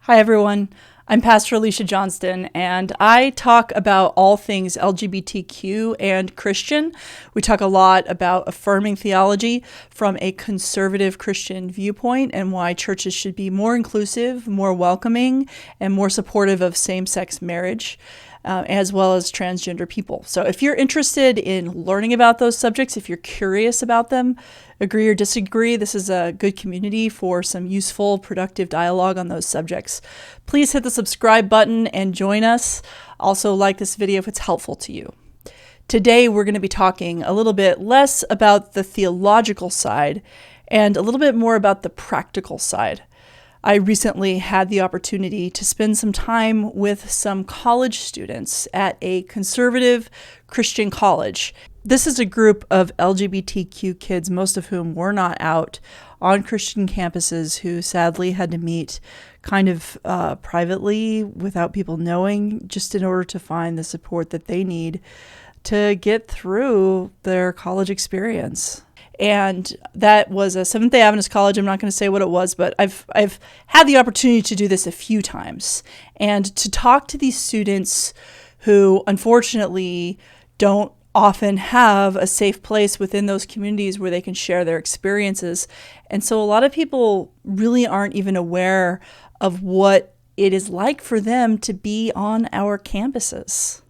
Hi, everyone. I'm Pastor Alicia Johnston, and I talk about all things LGBTQ and Christian. We talk a lot about affirming theology from a conservative Christian viewpoint and why churches should be more inclusive, more welcoming, and more supportive of same-sex marriage, as well as transgender people. So if you're interested in learning about those subjects, if you're curious about them, agree or disagree, this is a good community for some useful, productive dialogue on those subjects. Please hit the subscribe button and join us. Also, like this video if it's helpful to you. Today, we're going to be talking a little bit less about the theological side and a little bit more about the practical side. I recently had the opportunity to spend some time with some college students at a conservative Christian college. This is a group of LGBTQ kids, most of whom were not out on Christian campuses, who sadly had to meet kind of privately without people knowing, just in order to find the support that they need to get through their college experience. And that was a Seventh-day Adventist college. I'm not going to say what it was, but I've had the opportunity to do this a few times and to talk to these students who unfortunately don't often have a safe place within those communities where they can share their experiences. And so a lot of people really aren't even aware of what it is like for them to be on our campuses.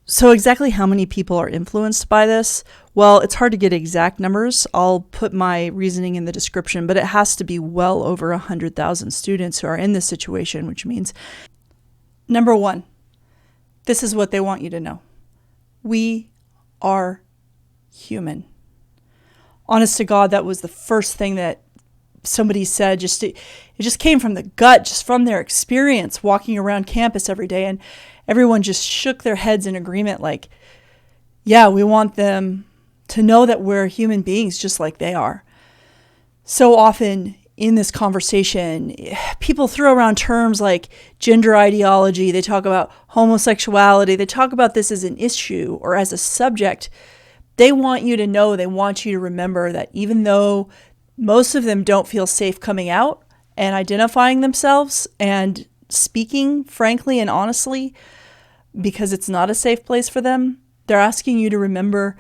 So exactly how many people are influenced by this? Well, it's hard to get exact numbers. I'll put my reasoning in the description, but it has to be well over 100,000 students who are in this situation, which means, number one, this is what they want you to know. We are human. Honest to God, that was the first thing that somebody said. It just came from the gut, just from their experience walking around campus every day. And everyone just shook their heads in agreement like, yeah, we want them to know that we're human beings just like they are. So often in this conversation, people throw around terms like gender ideology. They talk about homosexuality. They talk about this as an issue or as a subject. They want you to know, they want you to remember that even though most of them don't feel safe coming out and identifying themselves and speaking frankly and honestly because it's not a safe place for them, they're asking you to remember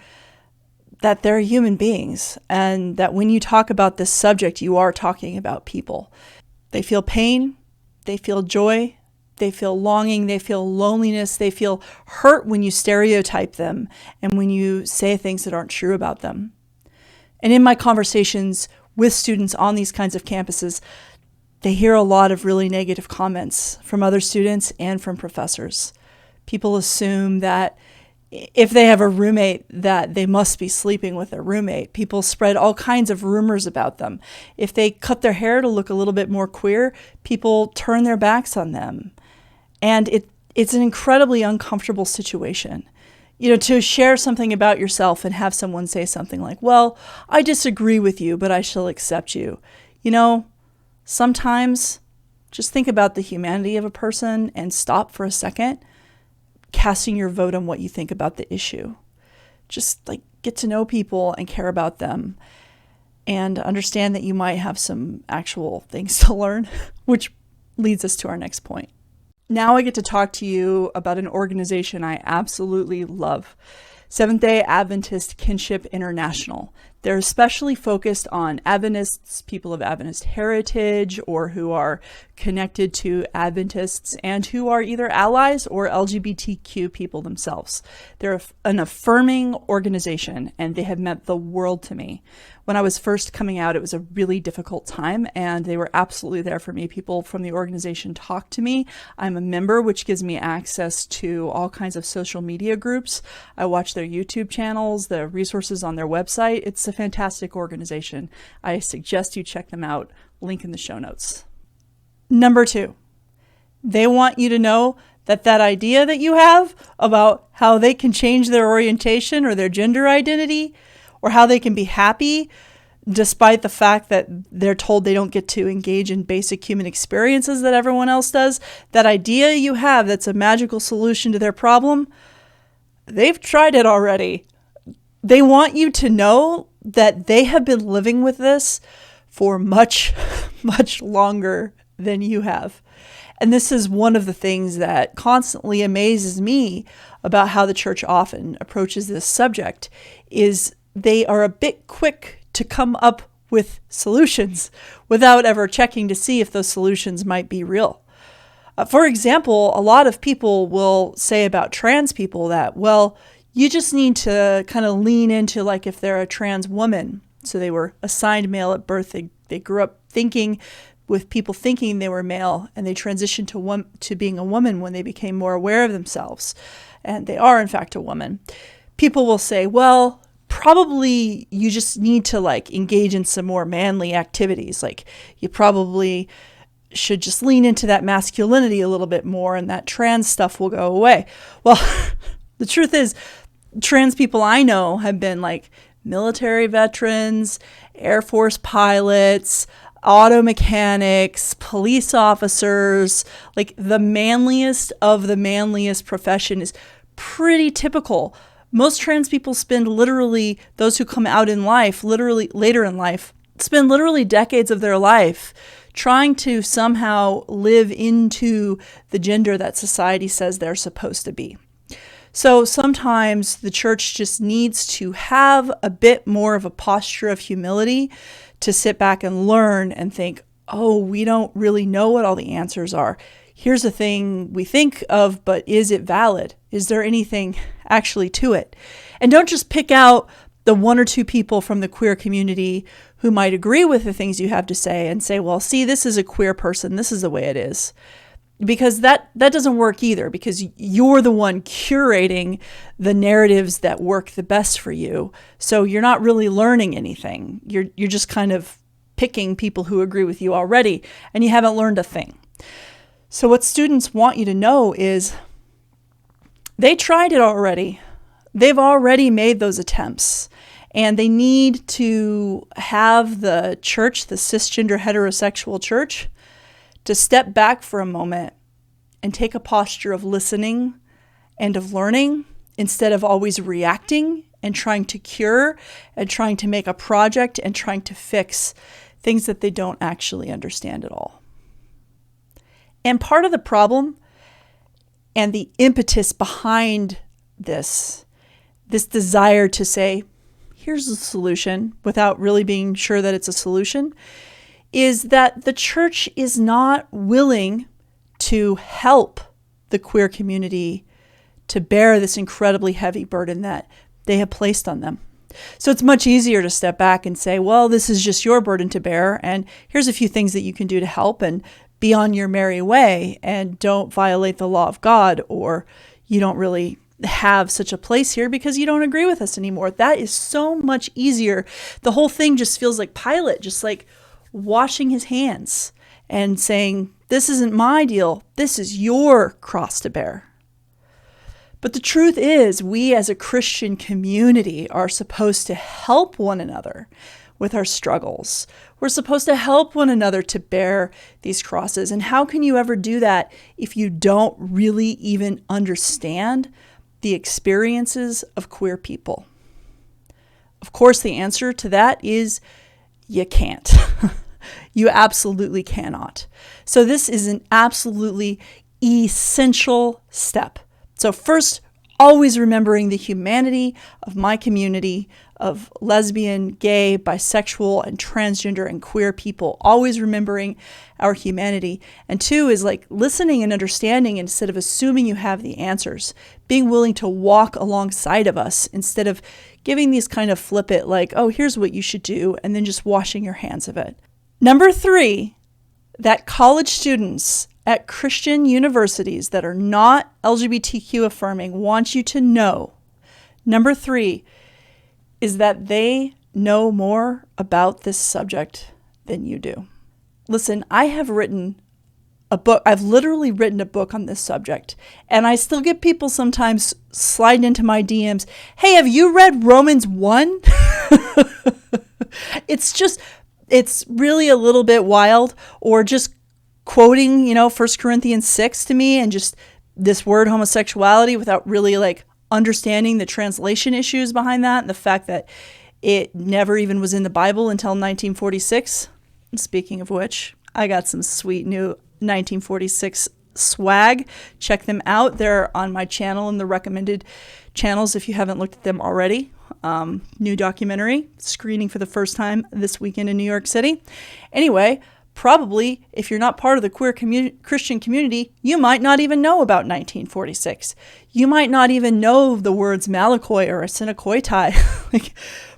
that they're human beings and that when you talk about this subject, you are talking about people. They feel pain, they feel joy, they feel longing, they feel loneliness, they feel hurt when you stereotype them and when you say things that aren't true about them. And in my conversations with students on these kinds of campuses, they hear a lot of really negative comments from other students and from professors. People assume that if they have a roommate, that they must be sleeping with their roommate. People spread all kinds of rumors about them. If they cut their hair to look a little bit more queer, people turn their backs on them. And it's an incredibly uncomfortable situation. You know, to share something about yourself and have someone say something like, well, I disagree with you, but I shall accept you. You know, sometimes just think about the humanity of a person and stop for a second casting your vote on what you think about the issue. Just like get to know people and care about them and understand that you might have some actual things to learn, which leads us to our next point. Now I get to talk to you about an organization I absolutely love, Seventh-day Adventist Kinship International. They're especially focused on Adventists, people of Adventist heritage, or who are connected to Adventists and who are either allies or LGBTQ people themselves. They're an affirming organization, and they have meant the world to me. When I was first coming out, it was a really difficult time, and they were absolutely there for me. People from the organization talked to me. I'm a member, which gives me access to all kinds of social media groups. I watch their YouTube channels, the resources on their website. It's a fantastic organization. I suggest you check them out. Link in the show notes. Number two, they want you to know that idea that you have about how they can change their orientation or their gender identity, or how they can be happy despite the fact that they're told they don't get to engage in basic human experiences that everyone else does, that idea you have that's a magical solution to their problem, they've tried it already. They want you to know that they have been living with this for much, much longer than you have. And this is one of the things that constantly amazes me about how the church often approaches this subject, is they are a bit quick to come up with solutions without ever checking to see if those solutions might be real. For example, a lot of people will say about trans people that, well, you just need to kind of lean into, like, if they're a trans woman, so they were assigned male at birth, they grew up thinking with people thinking they were male, and they transitioned to being a woman when they became more aware of themselves, and they are in fact a woman. People will say, well, probably you just need to engage in some more manly activities. Like, you probably should just lean into that masculinity a little bit more, and that trans stuff will go away. Well, the truth is, trans people I know have been military veterans, Air Force pilots, auto mechanics, police officers. The manliest of the manliest profession is pretty typical. Most trans people spend those who come out in life, later in life, spend decades of their life trying to somehow live into the gender that society says they're supposed to be. So sometimes the church just needs to have a bit more of a posture of humility to sit back and learn and think, oh, we don't really know what all the answers are. Here's a thing we think of, but is it valid? Is there anything actually to it? And don't just pick out the one or two people from the queer community who might agree with the things you have to say and say, well, see, this is a queer person. This is the way it is. Because that doesn't work either, because you're the one curating the narratives that work the best for you. So you're not really learning anything. You're just kind of picking people who agree with you already, and you haven't learned a thing. So what students want you to know is they tried it already. They've already made those attempts, and they need to have the church, the cisgender heterosexual church, to step back for a moment and take a posture of listening and of learning instead of always reacting and trying to cure and trying to make a project and trying to fix things that they don't actually understand at all. And part of the problem and the impetus behind this desire to say, here's the solution, without really being sure that it's a solution, is that the church is not willing to help the queer community to bear this incredibly heavy burden that they have placed on them. So it's much easier to step back and say, well, this is just your burden to bear, and here's a few things that you can do to help, and be on your merry way, and don't violate the law of God, or you don't really have such a place here because you don't agree with us anymore. That is so much easier. The whole thing just feels like Pilate, just washing his hands and saying, this isn't my deal. This is your cross to bear. But the truth is, we as a Christian community are supposed to help one another with our struggles. We're supposed to help one another to bear these crosses. And how can you ever do that if you don't really even understand the experiences of queer people? Of course, the answer to that is you can't. You absolutely cannot. So this is an absolutely essential step. So first, always remembering the humanity of my community of lesbian, gay, bisexual, and transgender and queer people, always remembering our humanity. And two is listening and understanding instead of assuming you have the answers, being willing to walk alongside of us instead of giving these kind of flippant, oh, here's what you should do, and then just washing your hands of it. Number 3, that college students at Christian universities that are not LGBTQ affirming want you to know. Number 3 is that they know more about this subject than you do. Listen, I have written a book. I've literally written a book on this subject, and I still get people sometimes sliding into my DMs. Hey, have you read Romans 1? It's really a little bit wild, or just quoting, 1 Corinthians 6 to me and just this word homosexuality without really understanding the translation issues behind that and the fact that it never even was in the Bible until 1946. Speaking of which, I got some sweet new 1946 swag. Check them out. They're on my channel in the recommended channels if you haven't looked at them already. New documentary screening for the first time this weekend in New York City. Anyway, probably if you're not part of the queer Christian community, you might not even know about 1946. You might not even know the words Malakoi or Assiniquoitai. Like,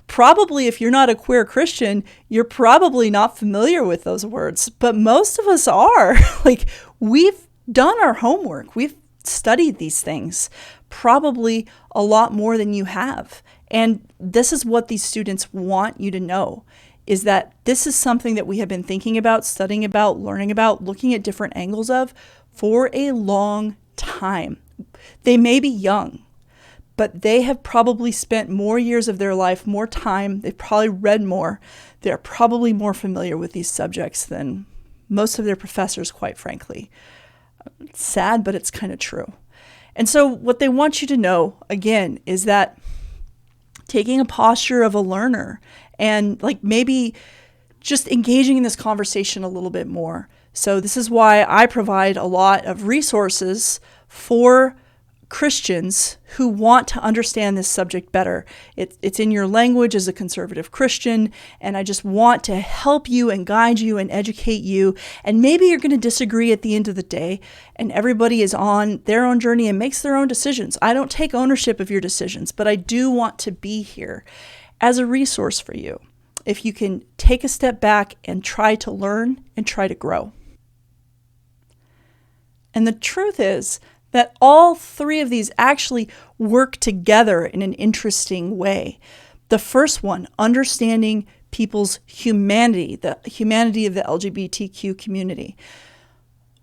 probably if you're not a queer Christian, you're probably not familiar with those words, but most of us are. Like, we've done our homework. We've studied these things, probably a lot more than you have. And this is what these students want you to know, is that this is something that we have been thinking about, studying about, learning about, looking at different angles of for a long time. They may be young, but they have probably spent more years of their life, more time. They've probably read more. They're probably more familiar with these subjects than most of their professors, quite frankly. It's sad, but it's kind of true. And so what they want you to know, again, is that taking a posture of a learner and like maybe just engaging in this conversation a little bit more. So this is why I provide a lot of resources for Christians who want to understand this subject better. It's in your language as a conservative Christian, and I just want to help you and guide you and educate you. And maybe you're going to disagree at the end of the day, and everybody is on their own journey and makes their own decisions. I don't take ownership of your decisions, but I do want to be here as a resource for you if you can take a step back and try to learn and try to grow. And the truth is that all three of these actually work together in an interesting way. The first one, understanding people's humanity, the humanity of the LGBTQ community.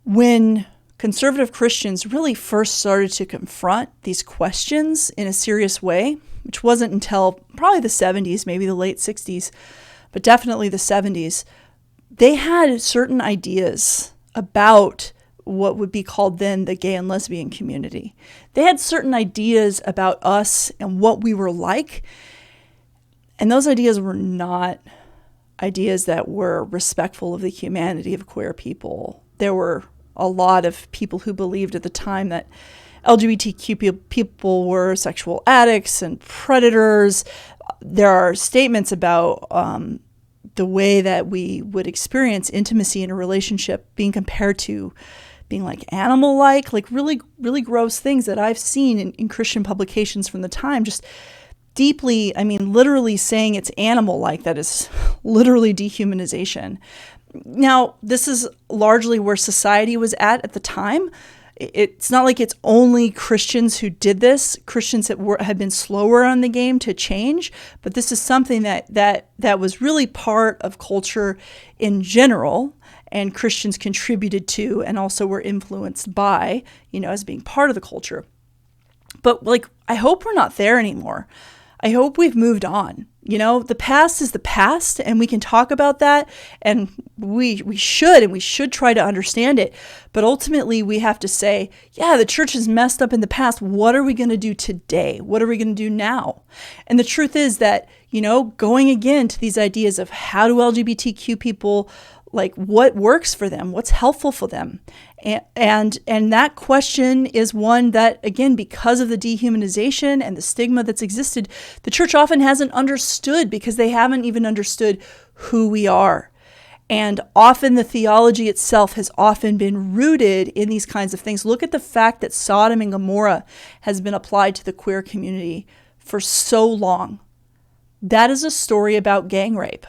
When conservative Christians really first started to confront these questions in a serious way, which wasn't until probably the 70s, maybe the late 60s, but definitely the 70s, they had certain ideas about what would be called then the gay and lesbian community. They had certain ideas about us and what we were like, and those ideas were not ideas that were respectful of the humanity of queer people. There were a lot of people who believed at the time that LGBTQ people were sexual addicts and predators. There are statements about the way that we would experience intimacy in a relationship being compared to being like animal-like, like really, really gross things that I've seen in Christian publications from the time. Just deeply, I mean, literally saying it's animal-like, that is literally dehumanization. Now, this is largely where society was at the time. It's not like it's only Christians who did this. Christians have been slower on the game to change, but this is something that was really part of culture in general, and Christians contributed to and also were influenced by, as being part of the culture. But I hope we're not there anymore. I hope we've moved on. The past is the past, and we can talk about that, and we should try to understand it. But ultimately, we have to say, yeah, the church has messed up in the past. What are we going to do today? What are we going to do now? And the truth is that, going again to these ideas of how do LGBTQ people, what works for them, what's helpful for them. And that question is one that, again, because of the dehumanization and the stigma that's existed, the church often hasn't understood because they haven't even understood who we are. And often the theology itself has often been rooted in these kinds of things. Look at the fact that Sodom and Gomorrah has been applied to the queer community for so long. That is a story about gang rape.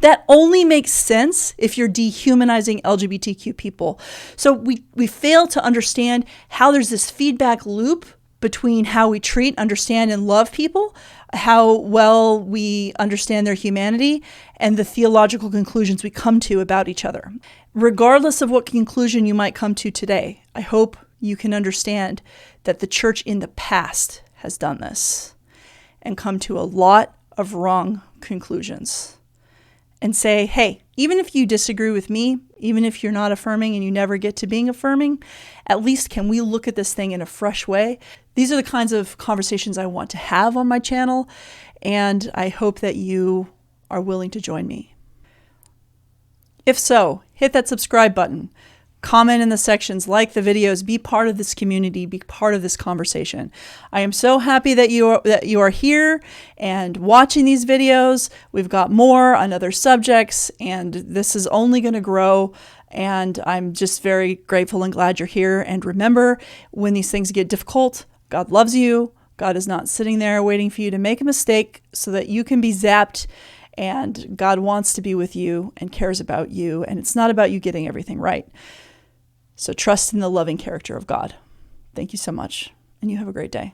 That only makes sense if you're dehumanizing LGBTQ people. So we fail to understand how there's this feedback loop between how we treat, understand, and love people, how well we understand their humanity, and the theological conclusions we come to about each other. Regardless of what conclusion you might come to today, I hope you can understand that the church in the past has done this and come to a lot of wrong conclusions. And say, hey, even if you disagree with me, even if you're not affirming and you never get to being affirming, at least can we look at this thing in a fresh way? These are the kinds of conversations I want to have on my channel, and I hope that you are willing to join me. If so, hit that subscribe button. Comment in the sections, like the videos, be part of this community, be part of this conversation. I am so happy that you are here and watching these videos. We've got more on other subjects, and this is only going to grow. And I'm just very grateful and glad you're here. And remember, when these things get difficult, God loves you. God is not sitting there waiting for you to make a mistake so that you can be zapped. And God wants to be with you and cares about you. And it's not about you getting everything right. So trust in the loving character of God. Thank you so much, and you have a great day.